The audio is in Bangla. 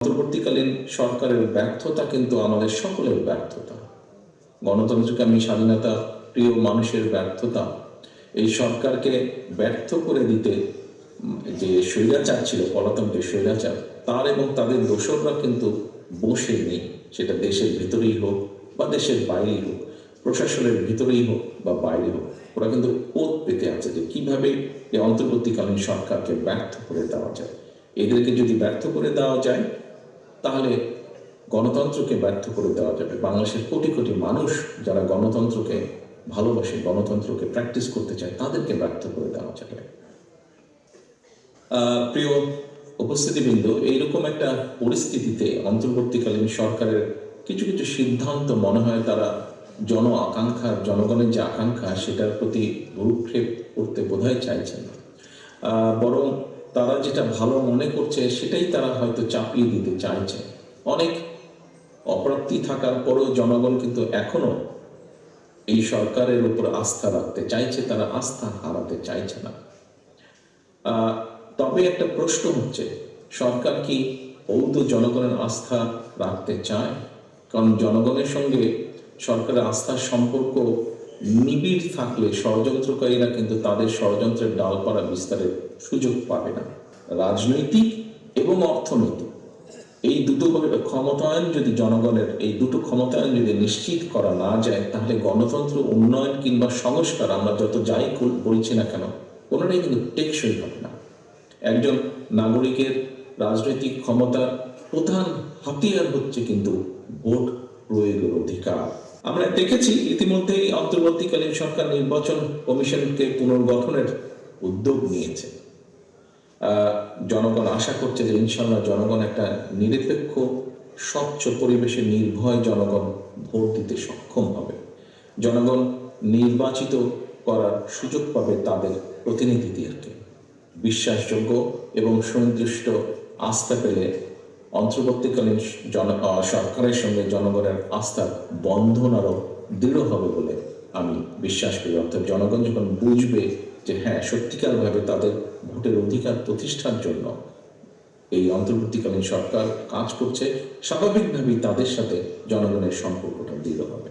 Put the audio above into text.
অন্তর্বর্তীকালীন সরকারের ব্যর্থতা কিন্তু আমাদের সকলের ব্যর্থতা। গণতন্ত্রকামী স্বাধীনতা প্রিয় মানুষের ব্যর্থতা। এই সরকারকে ব্যর্থ করে দিতে যে স্বৈরাচার ছিল, পলাতক যে স্বৈরাচার, তার এবং তাদের দোসররা কিন্তু বসে নেই। সেটা দেশের ভিতরেই হোক বা দেশের বাইরেই হোক, প্রশাসনের ভিতরেই হোক বা বাইরে হোক, ওরা কিন্তু ওত পেতে আছে যে কিভাবে এই অন্তর্বর্তীকালীন সরকারকে ব্যর্থ করে দেওয়া যায়। এদেরকে যদি ব্যর্থ করে দেওয়া যায় তাহলে গণতন্ত্রকে ব্যর্থ করে দেওয়া যাবে। বাংলাদেশের কোটি কোটি মানুষ যারা গণতন্ত্রকে ভালোবাসে, গণতন্ত্রকে প্র্যাকটিস করতে চায়, তাদেরকে ব্যর্থ করে দেওয়া যাবে। প্রিয় উপস্থিতিবৃন্দ, এইরকম একটা পরিস্থিতিতে অন্তর্বর্তীকালীন সরকারের কিছু কিছু সিদ্ধান্ত মনে হয় তারা জনগণের যে আকাঙ্ক্ষা সেটার প্রতি ভ্রূক্ষেপ করতে বোধহয় চাইছেন না। বরং তারা যেটা ভালো মনে করছে সেটাই তারা হয়তো চাপিয়ে দিতে চাইছে। অনেক অপ্রাপ্তি থাকার পরও জনগণ কিন্তু এখনো এই সরকারের উপর আস্থা রাখতে চাইছে, তারা আস্থা হারাতে চাইছে না। তবে একটা প্রশ্ন হচ্ছে, সরকার কি বৌদ্ধ জনগণের আস্থা রাখতে চায়? কারণ জনগণের সঙ্গে সরকারের আস্থার সম্পর্ক নিবিড় থাকলে ষড়যন্ত্রকারীরা কিন্তু তাদের ষড়যন্ত্রের ডালপালা বিস্তারের সুযোগ পাবে না। রাজনৈতিক এবং অর্থনৈতিক এই দুটো ক্ষমতায়ন যদি জনগণের এই দুটো ক্ষমতায়ন যদি নিশ্চিত করা না যায়, তাহলে গণতন্ত্র উন্নয়ন কিংবা সংস্কার আমরা যত যাই বলছি না কেন, কোনোটাই কিন্তু টেকসই হবে না। একজন নাগরিকের রাজনৈতিক ক্ষমতার প্রধান হাতিয়ার হচ্ছে কিন্তু ভোট প্রয়োগের অধিকার। আমরা দেখেছি ইতিমধ্যেই অন্তর্বর্তীকালীন সরকার নির্বাচন কমিশনকে পুনর্গঠনের উদ্যোগ নিয়েছে। জনগণ আশা করছে যে ইনশাল্লাহ জনগণ একটা নিরপেক্ষ স্বচ্ছ পরিবেশে নির্ভয় জনগণ ভোট দিতে সক্ষম হবে। জনগণ নির্বাচিত করার সুযোগ পাবে তাদের প্রতিনিধিদেরকে। বিশ্বাসযোগ্য এবং সুনির্দিষ্ট আস্থা পেলে অন্তর্বর্তীকালীন সরকারের সঙ্গে জনগণের আস্থার বন্ধন আরো দৃঢ় হবে বলে আমি বিশ্বাস করি। অর্থাৎ জনগণ যখন বুঝবে যে হ্যাঁ, সত্যিকারভাবে তাদের ভোটের অধিকার প্রতিষ্ঠার জন্য এই অন্তর্বর্তীকালীন সরকার কাজ করছে, স্বাভাবিকভাবেই তাদের সাথে জনগণের সম্পর্কটা দৃঢ় হবে।